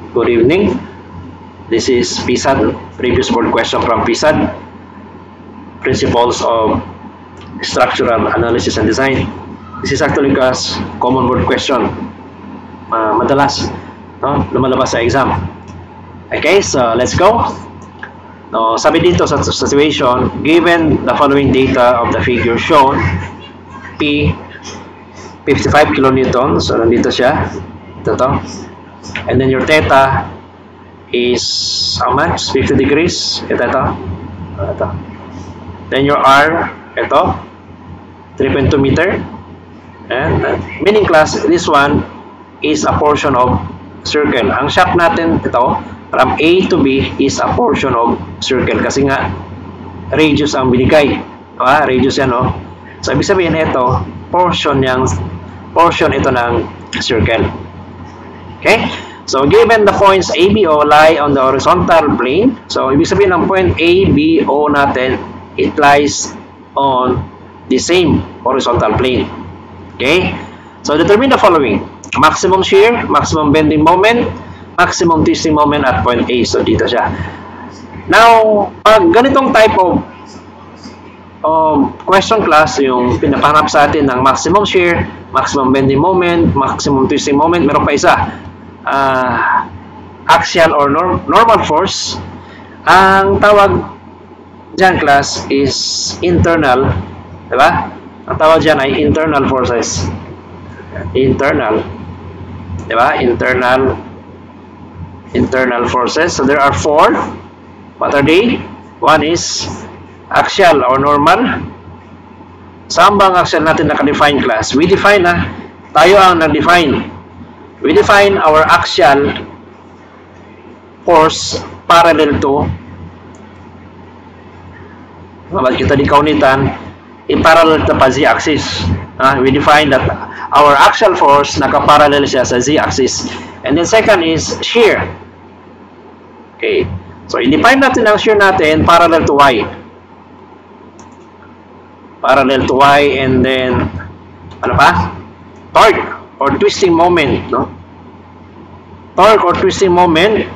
Good evening. This is PSAD, previous board question from PSAD, Principles of Structural Analysis and Design. This is actually class common board question. Madalas, no? Lumalabas sa exam. Okay, so let's go. No, sabi dito sa situation, given the following data of the figure shown, P 55 kilonewtons, so nandito siya, ito to. And then your theta is how much? 50 degrees, ito. Then your R, ito, 3.2 meter. And meaning class, this one is a portion of circle. Ang shaft natin, ito, from A to B is a portion of circle. Kasi nga, radius ang binigay. Radius yan, no? So, ibig sabihin, ito, portion ito ng circle. Okay? So, given the points A, B, O lie on the horizontal plane. So, ibig sabihin ng point A, B, O natin, it lies on the same horizontal plane. Okay? So, determine the following. Maximum shear, maximum bending moment, maximum twisting moment at point A. So, dito siya. Now, pag ganitong type of question class, yung pinapahanap sa atin ng maximum shear, maximum bending moment, maximum twisting moment, meron pa isa, axial or normal force. Ang tawag dyan class is internal, diba? Ang tawag dyan ay internal forces. Internal, diba? Internal forces. So there are four. What are they? One is axial or normal. Saan ba ang axial natin naka-define class? We define tayo ang nag-define. We define our axial force parallel to kita di kaunitan parallel to z-axis. We define that our axial force naka-parallel siya sa z-axis. And then second is shear. Okay. So, i-define natin ang shear natin parallel to y. Parallel to y, and then ano pa? Torque or twisting moment, no? Torque or twisting moment,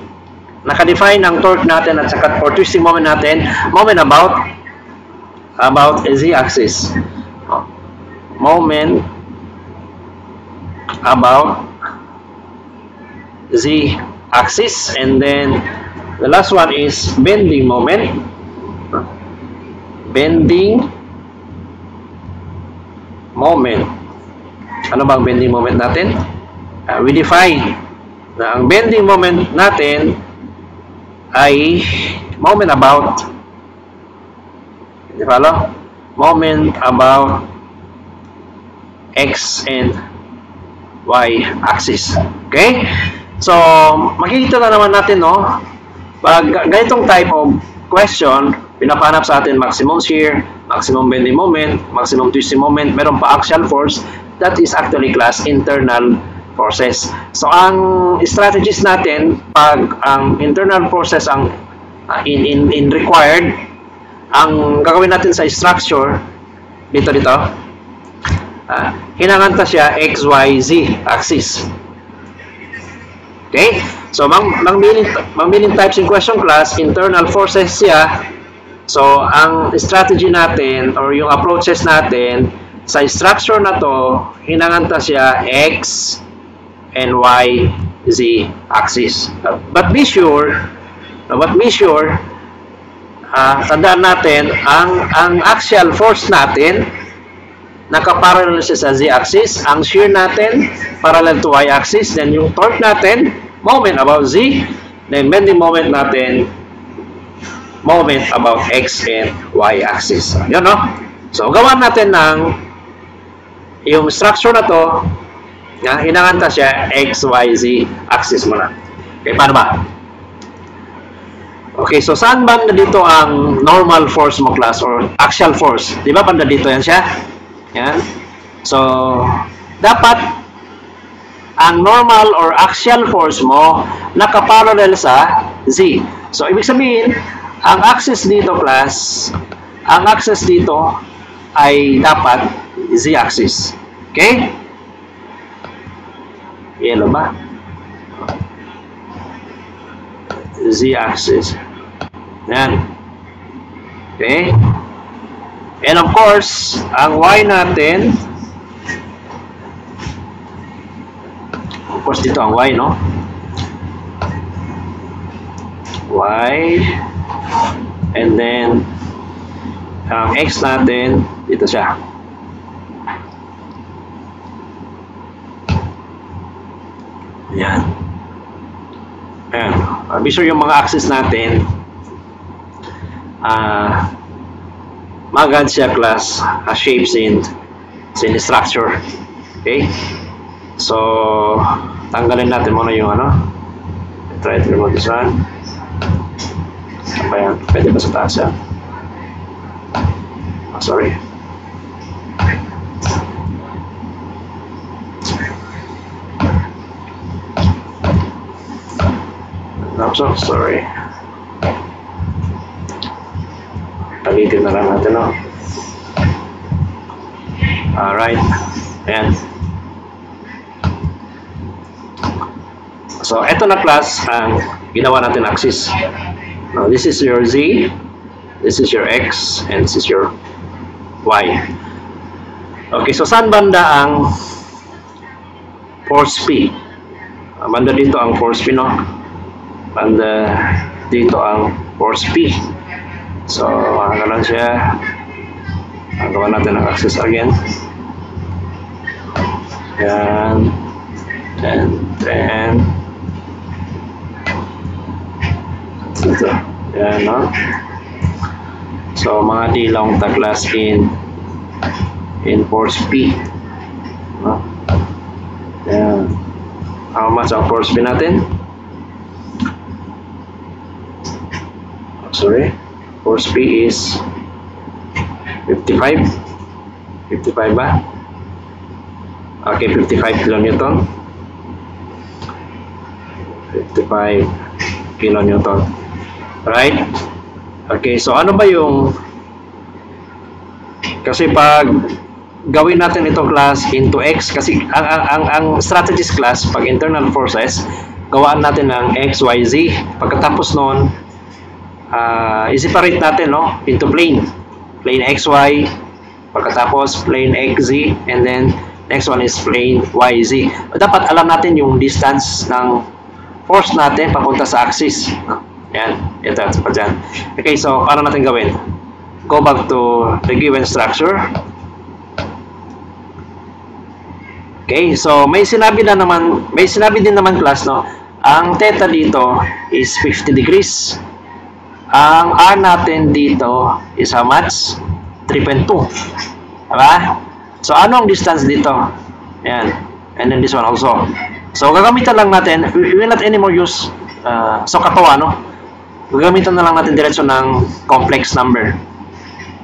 naka-define ang torque natin at saka or twisting moment natin, moment about z-axis. Moment about z-axis, and then the last one is bending moment. Bending moment. Ano bang bending moment natin? We define na ang bending moment natin ay moment about, moment about x and y axis. Okay? So, makikita na naman natin, no? Pag ganitong type of question, pinapahanap sa atin maximum shear, maximum bending moment, maximum twisting moment, meron pa axial force. That is actually class internal forces. So, ang strategies natin, pag ang internal forces ang in required, ang gagawin natin sa structure, dito, hinanganta siya X, Y, Z axis. Okay? So, mang meaning types in question class, internal forces siya. So, ang strategy natin or yung approaches natin sa structure na to, hinanganta siya X and Y, Z axis. But be sure, tandaan natin, ang axial force natin, nakaparallel siya sa z-axis. Ang shear natin, parallel to y-axis. Then yung torque natin, moment about z. Then bending moment natin, moment about x and y-axis. Yun, no? So, gawan natin ng yung structure na to, hinanganta siya x, y, z axis muna. Okay, paano ba? Okay, so saan ba dito ang normal force mo class or axial force? Di ba banda dito yan siya? Yan. So, dapat ang normal or axial force mo nakaparallel sa z. So, ibig sabihin, ang axis dito class, ang axis dito ay dapat z-axis. Okay? Yellow ba? z-axis. Yan. Okay? And of course, ang y natin, of course dito ang y, no? Y, and then ang x natin dito siya. Yan. Ayan. Be sure yung mga axis natin magad siya class shapes in structure. Okay? So tanggalin natin muna yung ano. Try to remove this one. Ayan. Pwede ba sa taas yan? Oh, sorry. I'm so sorry. Palitin na lang natin, no? Alright. Ayan. So, eto na class ang ginawa natin axis. Now, this is your Z, this is your X, and this is your Y. Okay, so saan banda ang force P? Banda dito ang force P, no? Banda dito ang force P. So, ganun siya. Gawa natin ang axis again. Yan. Then ito. Yan, no? So, mga dilong taklas in force P. No? Yan. How much ang force P natin? Sorry. Force P is 55. 55 ba? Okay, 55 kilonewton. 55 kilonewton. Right? Okay, so ano ba yung kasi pag gawin natin itong class into X kasi ang strategies class pag internal forces gawaan natin ng X, Y, Z. Pagkatapos noon i-separate natin, no, into plane XY, pagkatapos plane XZ, and then next one is plane YZ. Dapat alam natin yung distance ng force natin papunta sa axis. Yan, ito pa dyan. Okay, so paano natin gawin? Go back to the given structure. Okay, so may sinabi din naman class, no, ang theta dito is 50 degrees. Ang R natin dito is how much? 3.2. Diba? So, ano ang distance dito? Ayan. And then this one also. So, gagamitan lang natin, we will not anymore use katawa, no? Gagamitan na lang natin diretso ng complex number.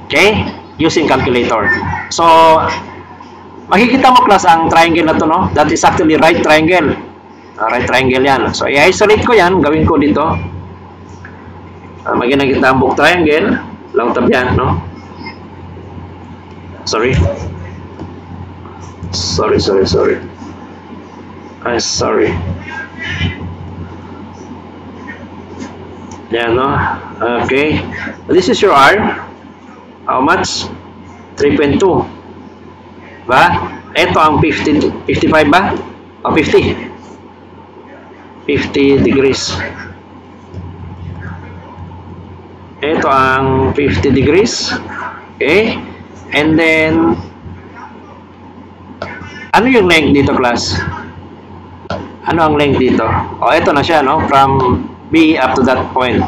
Okay? Using calculator. So, makikita mo class ang triangle na to, no? That is actually right triangle. Right triangle yan. So, i-isolate ko yan. Gawin ko dito. Magiging kita ang book triangle. Lang tab yan, no? Sorry. Sorry. Yan, no? Okay. This is your R. How much? 3.2. Ba? Ito ang 55 ba? O 50. 50 degrees. Ito ang 50 degrees. Okay? And then, ano yung length dito, class? Ano ang length dito? O, ito na siya, no? From B up to that point.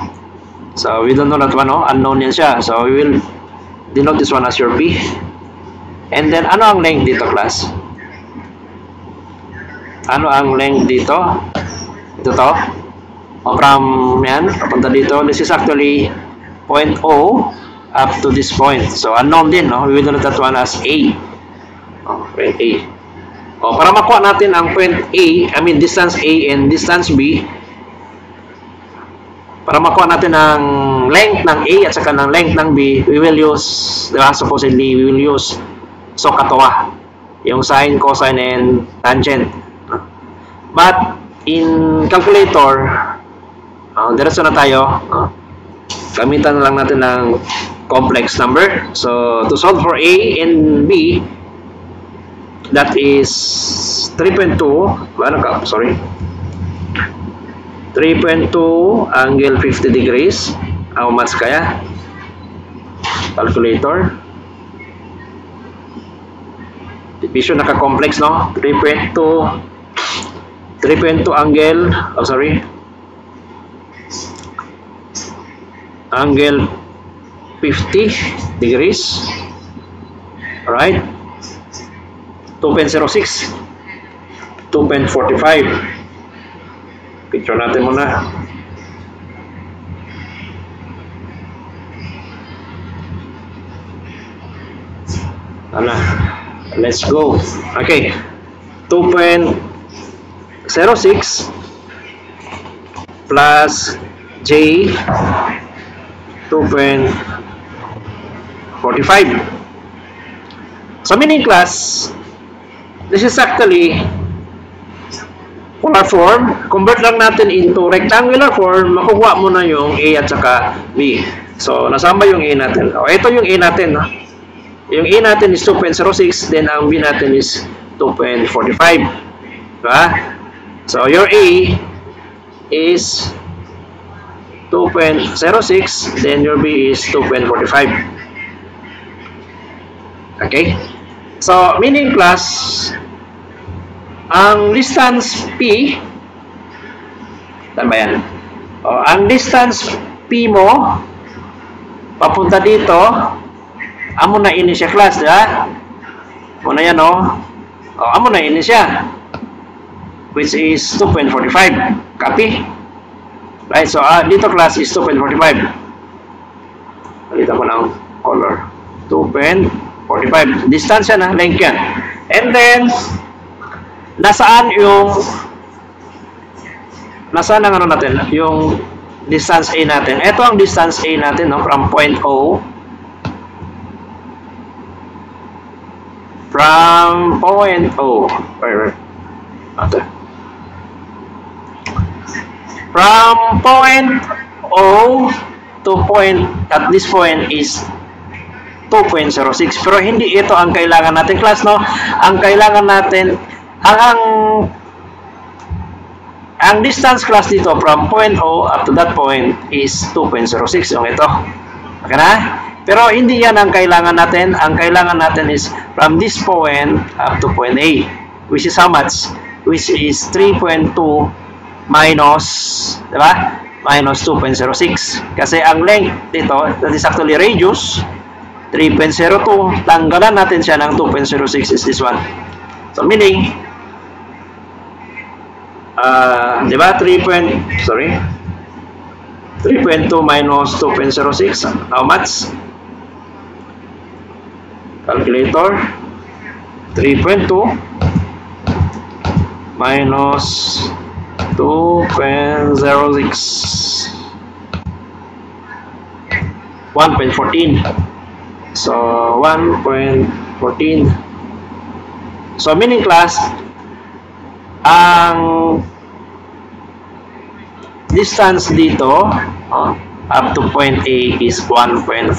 So, we don't know that one, no? Unknown yan siya. So, we will denote this one as your P. And then, ano ang length dito, class? Ano ang length dito? Ito to. O, from yan, papunta dito. This is actually point O up to this point. So, unknown din, no? We will denote that one as A. O, point A. O, para makuha natin ang point A, distance A and distance B, para makuha natin ang length ng A at saka ng length ng B, we will use, diba, supposedly, we will use SOHCAHTOA, yung sine, cosine, and tangent. But, in calculator, Diretso na tayo. Gamitan na lang natin ng complex number. So, to solve for A and B, that is 3.2. Sorry. 3.2 angle 50 degrees. How much kaya? Calculator. Division naka-complex, no? 3.2 angle, angle 50 degrees. Alright. 2.06. 2.45. Picture natin muna. Let's go. Okay. 2.06 plus J 2.45. So meaning class, this is actually polar form. Convert lang natin into rectangular form, makukuha mo na yung A at saka B. So nasama yung A natin. Ito yung A natin. Yung A natin is 2.06, then ang B natin is 2.45. Diba? So your A is 2.06, then your B is 2.45. Okay? So, meaning class, ang distance P, saan ba yan? Ang distance P mo, papunta dito, amo na ini siya class, diba? Amo na yan, amo na ini siya, which is 2.45. Copy? Right, so dito class is 2.45. Palitan ko ng color. 2.45. Distansya na, length yan. And then, nasaan ang ano natin? Yung distance A natin. Ito ang distance A natin, no? From point O. From point O. From point O to point, at this point is 2.06. Pero hindi ito ang kailangan natin, class, no? Ang kailangan natin, ang distance, class, dito from point O up to that point is 2.06. Yung ito. Okay na? Pero hindi yan ang kailangan natin. Ang kailangan natin is from this point up to point A, which is how much? Which is 3.2 minus, diba? Minus 2.06. Kasi ang length dito, that is actually radius, 3.02. Tanggalan natin siya ng 2.06 is this one. So meaning, diba? 3.2 minus 2.06. How much? Calculator. 3.2 minus 2.06, 1.14. So 1.14. So meaning class, ang distance dito up to point A is 1.14.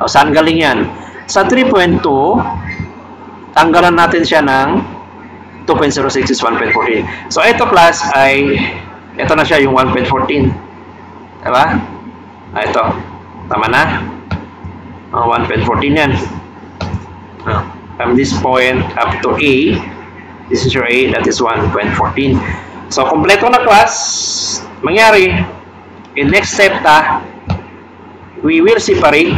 Saan galing yan? Sa 3.2, tanggalan natin siya ng 2.06 is 1.14. So, ito class ay, ito na siya yung 1.14. Diba? Ito. Tama na? 1.14 yan. From this point up to A, this is your A, that is 1.14. So, kompleto na class. Mangyari, in next step we will separate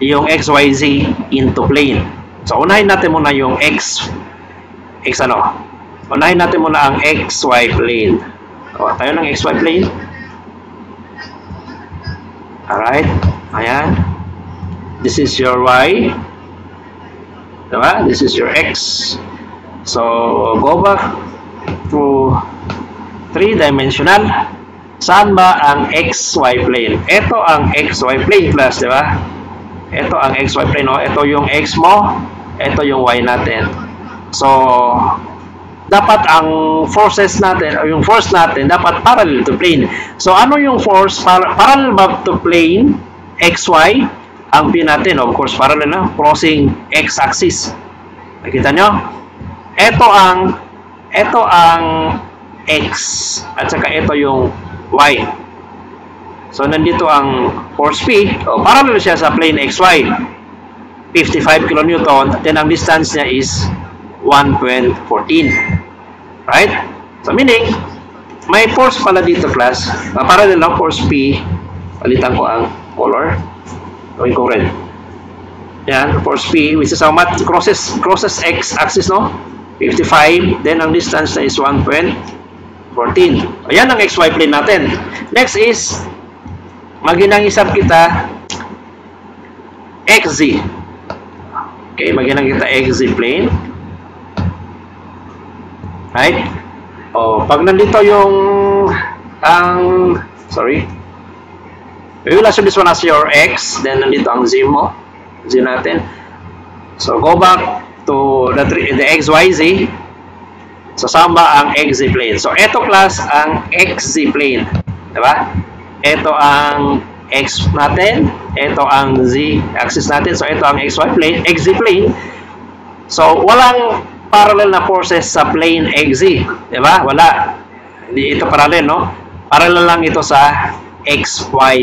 yung XYZ into plane. So, unahin natin muna yung unahin natin muna ang XY plane. Tayo ng XY plane. Alright. Ayan. This is your Y. Diba? This is your X. So, go back to 3-dimensional. Saan ba ang XY plane? Ito ang XY plane, class, diba? Ito ang XY plane. Ito yung X mo. Ito yung Y natin. So, dapat ang forces natin, o yung force natin, dapat parallel to plane. So, ano yung force? Parallel ba to plane, XY? Ang P natin, of course, parallel na, crossing X-axis. Nakita nyo? Ito ang X, at saka ito yung Y. So, nandito ang force P, parallel siya sa plane XY. 55 kN, then ang distance niya is 1.14. Right? So, meaning, may force pala dito, class. Parallel lang, force P. Palitan ko ang color. Gawin ko red. Yan, force P, which is how much? Crosses X-axis, no? 55. Then, ang distance na is 1.14. Ayan ang XY plane natin. Next is, maginang-isap kita XZ. Okay, maginang kita XZ plane. Right? Pag nandito yung we will assume this one as your X, then nandito ang Z mo. Z natin. So, go back to the XYZ. Sasama ang XZ plane. So, ito class ang XZ plane. Diba? Ito ang X natin. Ito ang Z axis natin. So, ito ang XY plane, XZ plane. So, walang parallel na forces sa plane XZ. Diba? Wala. Hindi ito parallel, no? Parallel lang ito sa XY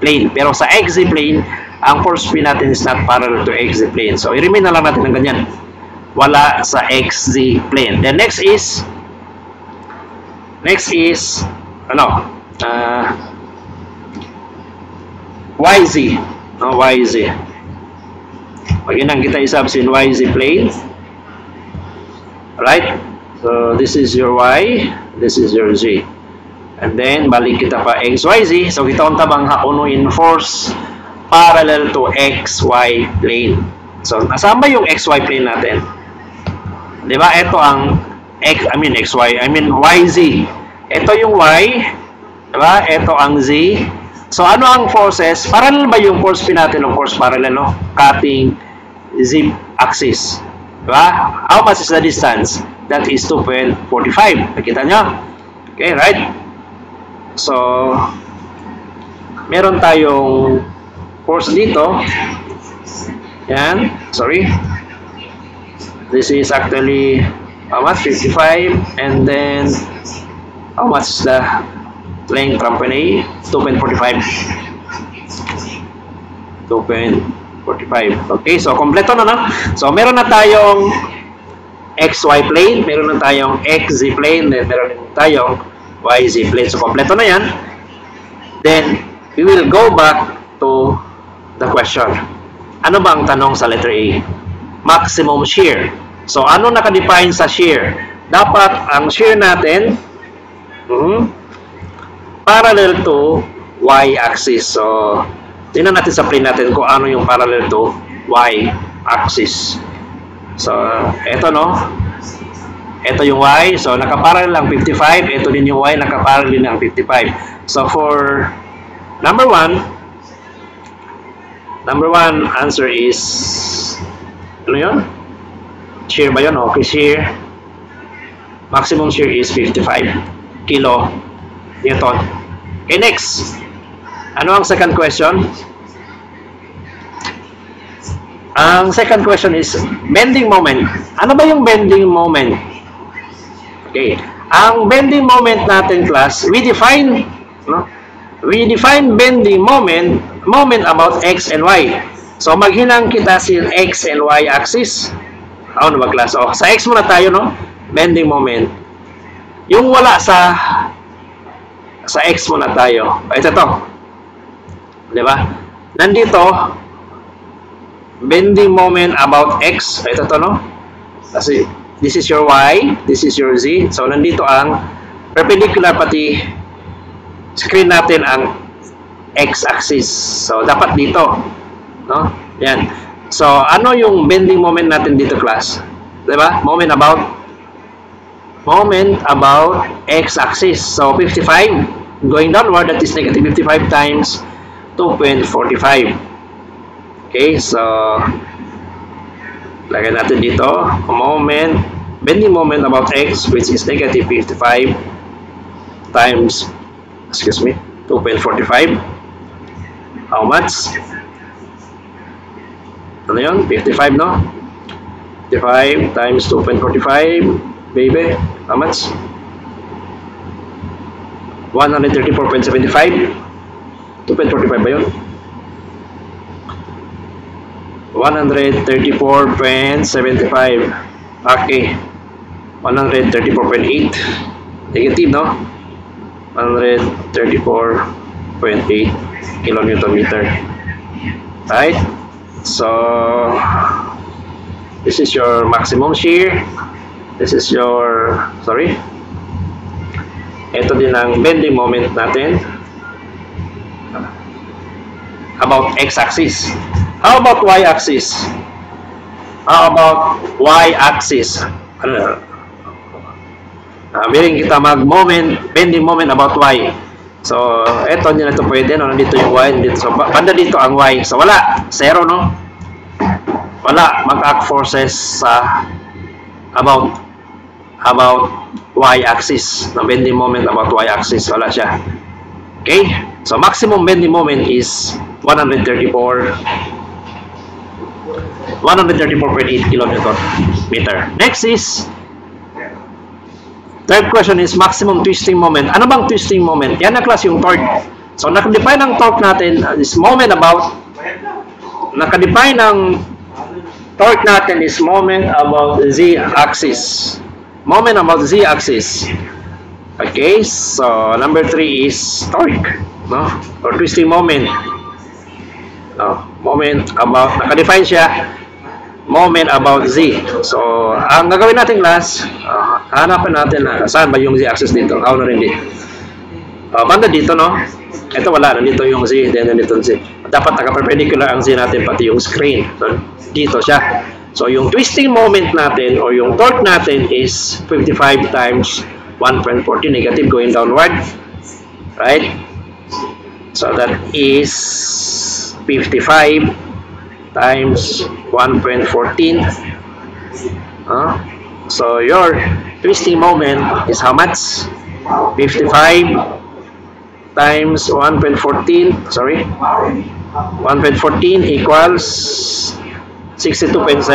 plane. Pero sa XZ plane, ang force P natin is not parallel to XZ plane. So, i-remain na lang natin ng ganyan. Wala sa XZ plane. Then, next is YZ. YZ. Pag inang kita isabsin YZ plane. Right? So, this is your Y. This is your Z. And then, balik kita pa XYZ. So, kita unta bang hakunuin force parallel to XY plane. So, nasama yung XY plane natin. Diba? Ito ang YZ. Ito yung Y. Diba? Ito ang Z. So, ano ang forces? Parallel ba yung force P natin? Of course, parallel, no? Cutting Z axis. Diba? How much is the distance? That is 2.45. Nakita nyo? Okay, right? So, meron tayong force dito. Yan. Sorry. This is actually how much? 55. And then, how much is the length from point A? 2.45. 2.45. Okay, so kompleto na, no? So, meron na tayong XY plane, meron na tayong XZ plane, then meron na tayong YZ plane. So, kompleto na yan. Then, we will go back to the question. Ano ba ang tanong sa letter A? Maximum shear. So, ano nakadefine sa shear? Dapat ang shear natin parallel to Y-axis. So, tingnan natin sa plane natin kung ano yung parallel to Y-axis. So, eto, no? Ito yung Y. So, nakaparallel lang 55. Ito din yung Y. Nakaparallel din ang 55. So, for number one answer is ano yun? Shear ba yun? Okay, shear. Maximum shear is 55 kilo Newton. Okay, next. Ano ang second question? Ang second question is bending moment. Ano ba yung bending moment? Okay. Ang bending moment natin, class, we define bending moment about X and Y. So, maghinang kita si X and Y axis. Ano ba, class? Sa X muna tayo, no? Bending moment. Yung wala sa X muna tayo. Ito to. Diba? Nandito, bending moment about X. Ito to, no? Kasi, this is your Y, this is your Z. So, nandito ang perpendicular pati screen natin ang X-axis. So, dapat dito. No? Yan. So, ano yung bending moment natin dito, class? Diba? Moment about X-axis. So, 55 going downward, that is negative 55 times 2.45. Okay, so lagyan natin dito moment bending moment about x, which is negative 55 times, 2.45. How much? Ano yun? 55, no? 55 times 2.45, baby. How much? 134.75. 2.45 ba yun? 134.75. Okay. 134.8. Negative, no? 134.8 kilonewton meter. Right? So, this is your maximum shear. This is your, sorry. Ito din ang bending moment natin. About x-axis. How about y-axis? How about y-axis? Willing kita mag-moment, bending moment about y. So, ito hindi na ito pwede. No? Nandito yung y. Nandito. So, banda dito ang y. So, wala. Zero, no? Wala. Mag-act forces sa about y-axis. Na bending moment about y-axis. Wala siya. Okay? So, maximum bending moment is 134.8 kilonewton meter. Next is, third question is maximum twisting moment. Ano bang twisting moment? Yan na class yung torque. So, nakadefine ang torque natin is moment about, nakadefine ang torque natin is moment about z-axis. Moment about z-axis. Okay, so number 3 is torque, no? Or twisting moment. Moment about, nakadefine siya, moment about z. So, ang gagawin natin class, hanapan natin na saan ba yung z-axis dito. Ako na rin dito. Banda dito, no? Ito wala, nandito yung z, then nandito yung z. Dapat naka-perpendicular ang z natin, pati yung screen. So, dito siya. So, yung twisting moment natin, or yung torque natin is 55 times 1.40 negative going downward. Right? So, that is 55 times 1.14. So your twisting moment is how much? 55 times 1.14. Sorry, 1.14 equals 62.7.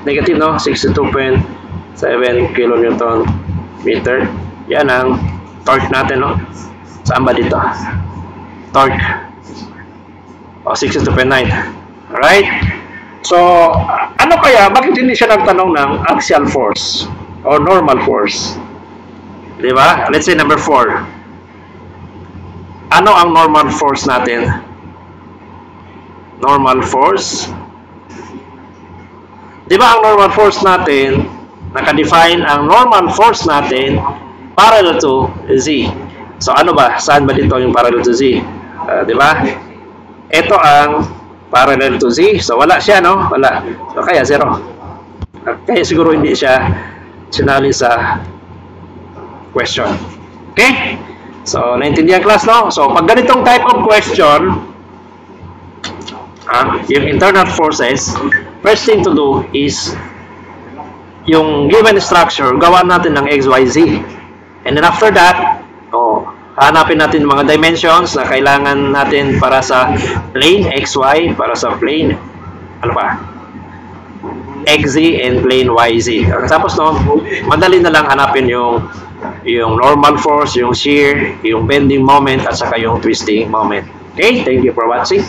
Negative, no? 62.7 kilonewton meter. Yan ang torque natin, no? Saan ba dito? Torque. 62.9. Alright? So, ano kaya? Bakit hindi siya nagtanong ng axial force or normal force? Diba? Let's say number 4. Ano ang normal force natin? Normal force. Diba ang normal force natin, nakadefine ang normal force natin parallel to Z. So, ano ba? Saan ba dito yung parallel to Z? Diba? Ito ang parallel to Z. So, wala siya, no? Wala. So, kaya 0. Kaya siguro hindi siya sinali sa question. Okay? So, naintindihan class, no? So, pag ganitong type of question, yung internal forces, first thing to do is yung given structure, gawa natin ng X, Y, Z. And then after that, hanapin natin mga dimensions na kailangan natin para sa plane XY, para sa plane ano pa? XZ and plane YZ. Tapos no, madali na lang hanapin yung normal force, yung shear, yung bending moment at saka yung twisting moment. Okay, thank you for watching.